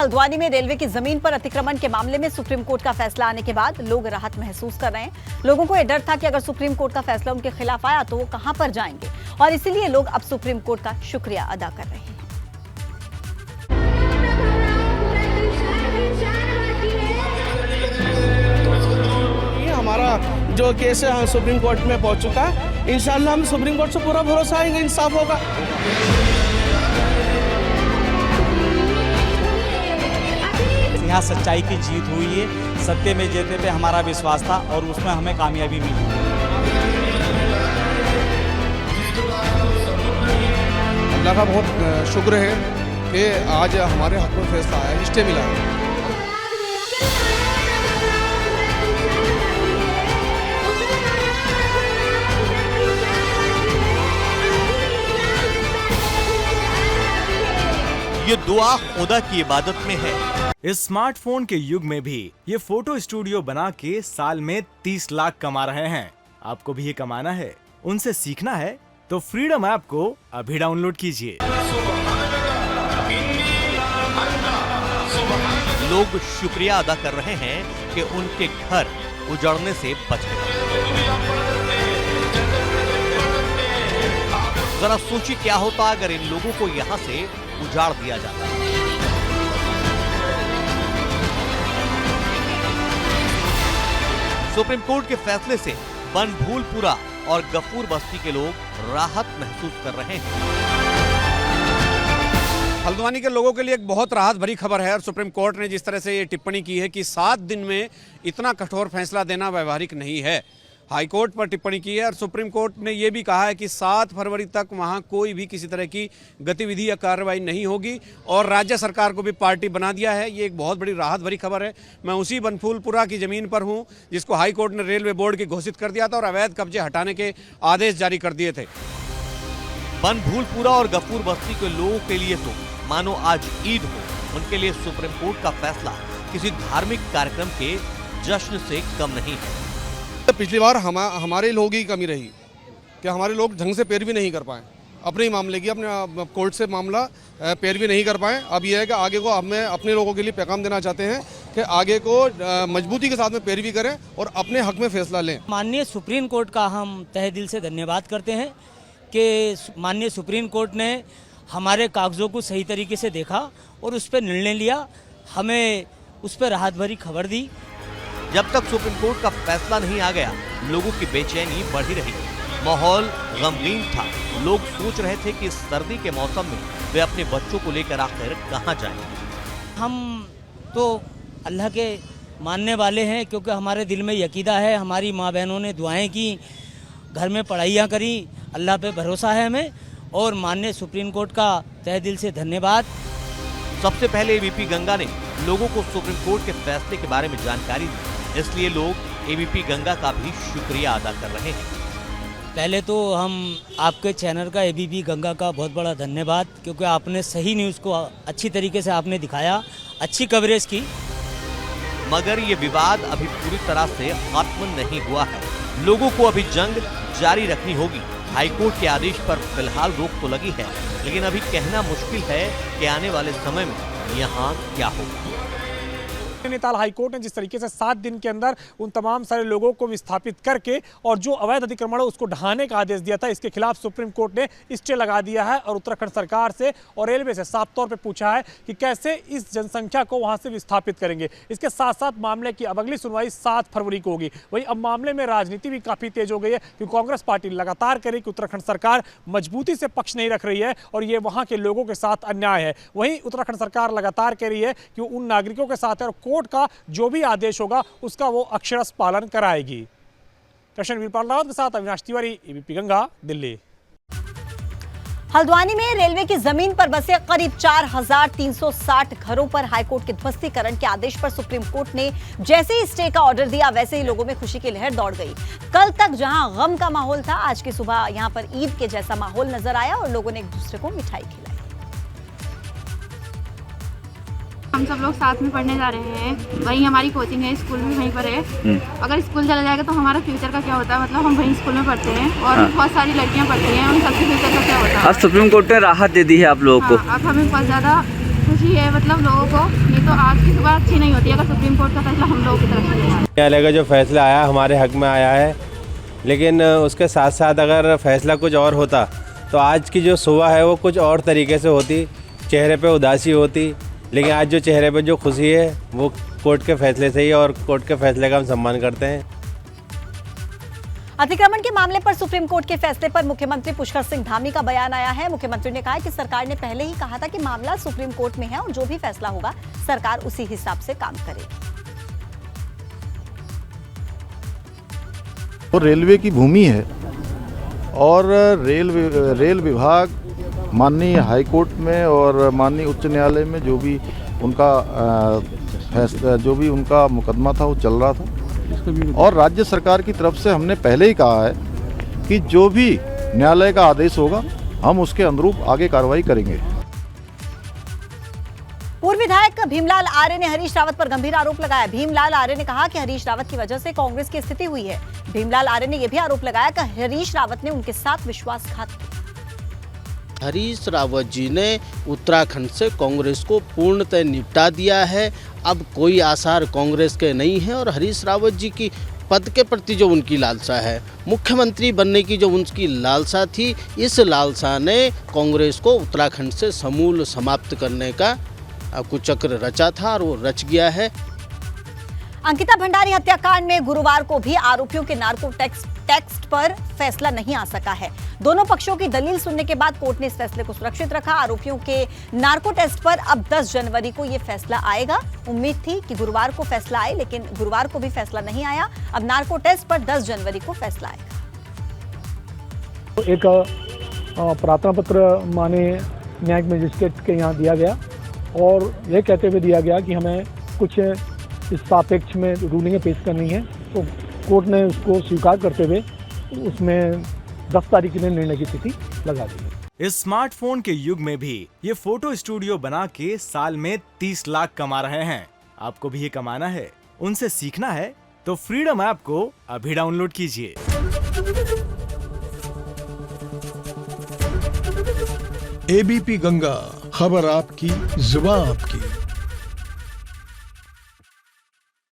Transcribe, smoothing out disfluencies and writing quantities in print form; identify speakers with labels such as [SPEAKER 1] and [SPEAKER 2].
[SPEAKER 1] हल्द्वानी में रेलवे की जमीन पर अतिक्रमण के मामले में सुप्रीम कोर्ट का फैसला आने के बाद लोग राहत महसूस कर रहे हैं। लोगों को यह डर था कि अगर सुप्रीम कोर्ट का फैसला उनके खिलाफ आया तो वो कहां पर जाएंगे, और इसीलिए लोग अब सुप्रीम कोर्ट का शुक्रिया अदा कर रहे हैं।
[SPEAKER 2] हमारा जो केस है सुप्रीम कोर्ट में पहुंच चुका है। इंशाल्लाह हम सुप्रीम कोर्ट से पूरा भरोसा आएंगे, इंसाफ होगा।
[SPEAKER 3] यहाँ सच्चाई की जीत हुई है। सत्य में जीतने पे हमारा विश्वास था और उसमें हमें कामयाबी मिली।
[SPEAKER 4] अल्लाह का बहुत शुक्र है कि आज हमारे हक में फैसला आया, स्टे मिला है।
[SPEAKER 5] ये दुआ खुदा की इबादत में है।
[SPEAKER 6] इस स्मार्टफोन के युग में भी ये फोटो स्टूडियो बना के साल में 30 लाख कमा रहे हैं। आपको भी ये कमाना है, उनसे सीखना है तो फ्रीडम ऐप को अभी डाउनलोड कीजिए।
[SPEAKER 5] लोग शुक्रिया अदा कर रहे हैं कि उनके घर उजड़ने से बच गए। जरा सोचिए क्या होता अगर इन लोगों को यहां से उजाड़ दिया जाता है। सुप्रीम कोर्ट के फैसले से बनभूलपुरा और गफूर बस्ती के लोग राहत महसूस कर रहे हैं।
[SPEAKER 7] हल्द्वानी के लोगों के लिए एक बहुत राहत भरी खबर है और सुप्रीम कोर्ट ने जिस तरह से ये टिप्पणी की है कि 7 दिन में इतना कठोर फैसला देना व्यवहारिक नहीं है। हाई कोर्ट पर टिप्पणी की है और सुप्रीम कोर्ट ने यह भी कहा है कि 7 फरवरी तक वहां कोई भी किसी तरह की गतिविधि या कार्रवाई नहीं होगी और राज्य सरकार को भी पार्टी बना दिया है। ये एक बहुत बड़ी राहत भरी खबर है। मैं उसी बनभूलपुरा की ज़मीन पर हूं जिसको हाई कोर्ट ने रेलवे बोर्ड की घोषित कर दिया था और अवैध कब्जे हटाने के आदेश जारी कर दिए थे।
[SPEAKER 5] बनभूलपुरा और गफूर बस्ती के लोगों के लिए तो मानो आज ईद हो। उनके लिए सुप्रीम कोर्ट का फैसला किसी धार्मिक कार्यक्रम के जश्न से कम नहीं है।
[SPEAKER 4] पिछली बार हमारे लोगों की कमी रही कि हमारे लोग ढंग से पैरवी नहीं कर पाए अपने ही मामले की, अपने कोर्ट से मामला पैरवी नहीं कर पाए। अब यह है कि आगे को हमें अपने लोगों के लिए पैगाम देना चाहते हैं कि आगे को मजबूती के साथ में पैरवी करें और अपने हक में फैसला लें।
[SPEAKER 8] माननीय सुप्रीम कोर्ट का हम तहे दिल से धन्यवाद करते हैं कि माननीय सुप्रीम कोर्ट ने हमारे कागजों को सही तरीके से देखा और उस पर निर्णय लिया, हमें उस पर राहत भरी खबर दी।
[SPEAKER 5] जब तक सुप्रीम कोर्ट का फैसला नहीं आ गया, लोगों की बेचैनी बढ़ी रही। माहौल गमगीन था। लोग सोच रहे थे कि इस सर्दी के मौसम में वे अपने बच्चों को लेकर आखिर कहां जाएंगे।
[SPEAKER 8] हम तो अल्लाह के मानने वाले हैं क्योंकि हमारे दिल में यकीदा है, हमारी माँ बहनों ने दुआएं की, घर में पढ़ाइयाँ करी, अल्लाह पे भरोसा है हमें और माननीय सुप्रीम कोर्ट का तहे दिल से धन्यवाद।
[SPEAKER 5] सबसे पहले एबीपी गंगा ने लोगों को सुप्रीम कोर्ट के फैसले के बारे में जानकारी दी, इसलिए लोग एबीपी गंगा का भी शुक्रिया अदा कर रहे हैं।
[SPEAKER 8] पहले तो हम आपके चैनल का एबीपी गंगा का बहुत बड़ा धन्यवाद, क्योंकि आपने सही न्यूज़ को अच्छी तरीके से आपने दिखाया, अच्छी कवरेज की।
[SPEAKER 5] मगर ये विवाद अभी पूरी तरह से खत्म नहीं हुआ है। लोगों को अभी जंग जारी रखनी होगी। हाईकोर्ट के आदेश पर फिलहाल रोक तो लगी है, लेकिन अभी कहना मुश्किल है कि आने वाले समय में यहाँ क्या होगा।
[SPEAKER 9] नैनीताल हाईकोर्ट ने जिस तरीके से 7 दिन के अंदर उन तमाम सारे लोगों को विस्थापित करके और जो अवैध अतिक्रमण है उसको ढहाने का आदेश दिया था, इसके खिलाफ सुप्रीम कोर्ट ने स्टे लगा दिया है और उत्तराखंड सरकार से और रेलवे से साफ तौर पे पूछा है कि कैसे इस जनसंख्या को वहां से विस्थापित करेंगे। इसके साथ साथ मामले की अब अगली सुनवाई 7 फरवरी को होगी। वहीं अब मामले में राजनीति भी काफी तेज हो गई है क्योंकि कांग्रेस पार्टी लगातार कह रही कि उत्तराखंड सरकार मजबूती से पक्ष नहीं रख रही है और ये वहां के लोगों के साथ अन्याय है। वहीं उत्तराखंड सरकार लगातार कह रही है कि उन नागरिकों के साथ है और कोर्ट का जो भी आदेश होगा उसका वो अक्षरशः पालन कराएगी। कृष्ण वीरपाल रावत के साथ अविनाश तिवारी, एबीपी गंगा, दिल्ली।
[SPEAKER 1] हल्द्वानी में रेलवे की जमीन पर बसे करीब 4360 घरों पर हाईकोर्ट के ध्वस्तीकरण के आदेश पर सुप्रीम कोर्ट ने जैसे ही स्टे का ऑर्डर दिया, वैसे ही लोगों में खुशी की लहर दौड़ गई। कल तक जहां गम का माहौल था, आज की सुबह यहां पर ईद के जैसा माहौल नजर आया और लोगों ने एक दूसरे को मिठाई खिलाई।
[SPEAKER 10] हम सब लोग साथ में पढ़ने जा रहे हैं, वहीं हमारी कोचिंग है, स्कूल भी वहीं पर है। अगर स्कूल चला जाएगा तो हमारा फ्यूचर का क्या होता है, मतलब हम वहीं स्कूल में पढ़ते हैं और बहुत सारी लड़कियां पढ़ती हैं, उन सबके फ्यूचर का क्या होता है।
[SPEAKER 11] अब सुप्रीम कोर्ट ने राहत दे दी है आप लोगों को।
[SPEAKER 10] अब हमें बहुत ज़्यादा खुशी है मतलब लोगों को, नहीं तो आज की सुबह अच्छी नहीं होती अगर सुप्रीम कोर्ट का फैसला हम लोगों की तरफ से लेगा।
[SPEAKER 11] न्यायालय का जो फैसला आया हमारे हक में आया है, लेकिन उसके साथ साथ अगर फैसला कुछ और होता तो आज की जो सुबह है वो कुछ और तरीके से होती, चेहरे पे उदासी होती, लेकिन आज जो चेहरे पे जो खुशी है वो कोर्ट के फैसले से ही, और कोर्ट के फैसले का हम सम्मान करते हैं।
[SPEAKER 1] अतिक्रमण के मामले पर सुप्रीम कोर्ट के फैसले पर मुख्यमंत्री पुष्कर सिंह धामी का बयान आया है। मुख्यमंत्री ने कहा कि सरकार ने पहले ही कहा था कि मामला सुप्रीम कोर्ट में है और जो भी फैसला होगा सरकार उसी हिसाब से काम करेगी।
[SPEAKER 12] वो रेलवे की भूमि है और रेल विभाग माननीय हाई कोर्ट में और माननीय उच्च न्यायालय में जो भी उनका फैसला, जो भी उनका मुकदमा था वो चल रहा था, और राज्य सरकार की तरफ से हमने पहले ही कहा है कि जो भी न्यायालय का आदेश होगा हम उसके अनुरूप आगे कार्रवाई करेंगे।
[SPEAKER 1] पूर्व विधायक भीमलाल आर्य ने हरीश रावत पर गंभीर आरोप लगाया। भीमलाल आर्य ने कहा कि हरीश रावत की वजह से कांग्रेस की स्थिति हुई है। भीमलाल आर्य ने यह भी आरोप लगाया कि हरीश रावत ने उनके साथ विश्वासघात किया।
[SPEAKER 13] हरीश रावत जी ने उत्तराखंड से कांग्रेस को पूर्णतः निपटा दिया है। अब कोई आसार कांग्रेस के नहीं है और हरीश रावत जी की पद के प्रति जो उनकी लालसा है, मुख्यमंत्री बनने की जो उनकी लालसा थी, इस लालसा ने कांग्रेस को उत्तराखंड से समूल समाप्त करने का कुचक्र रचा था और वो रच गया है।
[SPEAKER 1] अंकिता भंडारी हत्याकांड में गुरुवार को भी आरोपियों के नार्को टेक्स्ट पर फैसला नहीं आ सका है। दोनों पक्षों की दलील सुनने के बाद कोर्ट ने इस फैसले को सुरक्षित रखा। आरोपियों के नार्को टेस्ट पर अब 10 जनवरी को यह फैसला आएगा। उम्मीद थी कि गुरुवार को फैसला आए, लेकिन गुरुवार को भी फैसला नहीं आया। अब नार्को टेस्ट पर 10 जनवरी को फैसला आएगा।
[SPEAKER 9] एक प्रार्थना पत्र माननीय न्यायिक मजिस्ट्रेट के यहाँ दिया गया और यह कहते हुए दिया गया कि हमें कुछ इस सापेक्ष में रूलिंगें पेश करनी है, तो कोर्ट ने उसको स्वीकार करते हुए उसमें 10 तारीख के लिए निर्णय की तिथि लगा दी।
[SPEAKER 6] इस स्मार्टफोन के युग में भी ये फोटो स्टूडियो बना के साल में 30 लाख कमा रहे हैं। आपको भी ये कमाना है, उनसे सीखना है तो फ्रीडम ऐप को अभी डाउनलोड कीजिए।
[SPEAKER 14] एबीपी गंगा, खबर आपकी, जुबान आपकी।